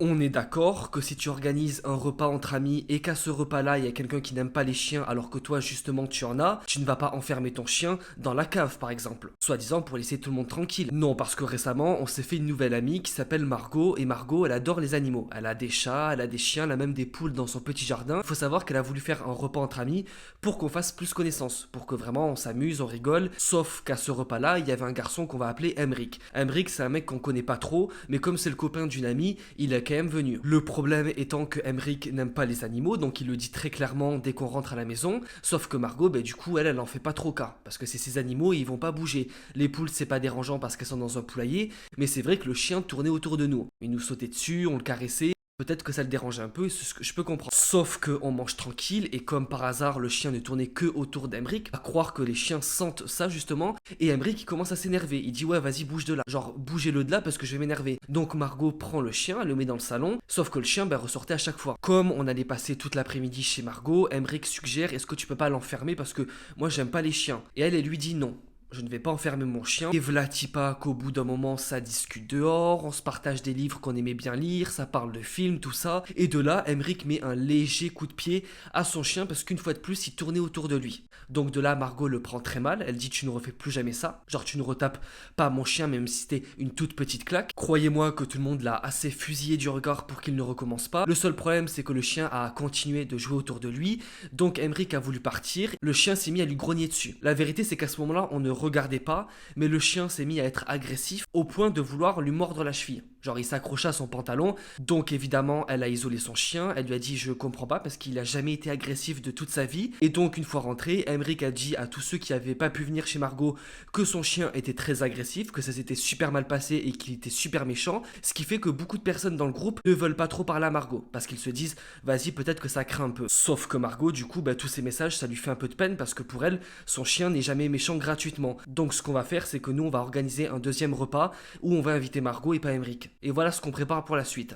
On est d'accord que si tu organises un repas entre amis et qu'à ce repas-là, il y a quelqu'un qui n'aime pas les chiens alors que toi, justement, tu en as, tu ne vas pas enfermer ton chien dans la cave, par exemple. Soi-disant pour laisser tout le monde tranquille. Non, parce que récemment, on s'est fait une nouvelle amie qui s'appelle Margot, et Margot, elle adore les animaux. Elle a des chats, elle a des chiens, elle a même des poules dans son petit jardin. Il faut savoir qu'elle a voulu faire un repas entre amis pour qu'on fasse plus connaissance, pour que vraiment on s'amuse, on rigole. Sauf qu'à ce repas-là, il y avait un garçon qu'on va appeler Emric. Emric, c'est un mec qu'on connaît pas trop, mais comme c'est le copain d'une amie, il est quand même venu. Le problème étant que Emric n'aime pas les animaux, donc il le dit très clairement dès qu'on rentre à la maison. Sauf que Margot, du coup, elle en fait pas trop cas, parce que c'est ses animaux et ils vont pas bouger. Les poules, c'est pas dérangeant parce qu'elles sont dans un poulailler, mais c'est vrai que le chien tournait autour de nous. Il nous sautait dessus, on le caressait. Peut-être que ça le dérangeait un peu, c'est ce que je peux comprendre. Sauf qu'on mange tranquille, et comme par hasard, le chien ne tournait que autour d'Emric, à croire que les chiens sentent ça justement, et Emric il commence à s'énerver. Il dit ouais, vas-y, bouge de là. Genre, bougez-le de là parce que je vais m'énerver. Donc Margot prend le chien, elle le met dans le salon, sauf que le chien ressortait à chaque fois. Comme on allait passer toute l'après-midi chez Margot, Emric suggère est-ce que tu peux pas l'enfermer parce que moi j'aime pas les chiens. Et elle lui dit non. Je ne vais pas enfermer mon chien. Et v'là Tipa qu'au bout d'un moment, ça discute dehors, on se partage des livres qu'on aimait bien lire, ça parle de films, tout ça. Et de là, Emric met un léger coup de pied à son chien parce qu'une fois de plus, il tournait autour de lui. Donc de là, Margot le prend très mal. Elle dit tu ne refais plus jamais ça. Genre tu ne retapes pas mon chien même si c'était une toute petite claque. Croyez-moi que tout le monde l'a assez fusillé du regard pour qu'il ne recommence pas. Le seul problème, c'est que le chien a continué de jouer autour de lui. Donc Emric a voulu partir. Le chien s'est mis à lui grogner dessus. La vérité, c'est qu'à ce moment-là, on ne regardait pas, mais le chien s'est mis à être agressif au point de vouloir lui mordre la cheville. Genre il s'accrocha à son pantalon, donc évidemment elle a isolé son chien, elle lui a dit je comprends pas parce qu'il a jamais été agressif de toute sa vie, et donc une fois rentré, Emric a dit à tous ceux qui avaient pas pu venir chez Margot que son chien était très agressif, que ça s'était super mal passé et qu'il était super méchant, ce qui fait que beaucoup de personnes dans le groupe ne veulent pas trop parler à Margot, parce qu'ils se disent vas-y peut-être que ça craint un peu. Sauf que Margot du coup tous ces messages ça lui fait un peu de peine parce que pour elle, son chien n'est jamais méchant gratuitement. Donc ce qu'on va faire c'est que nous on va organiser un deuxième repas où on va inviter Margot et pas Emric. Et voilà ce qu'on prépare pour la suite.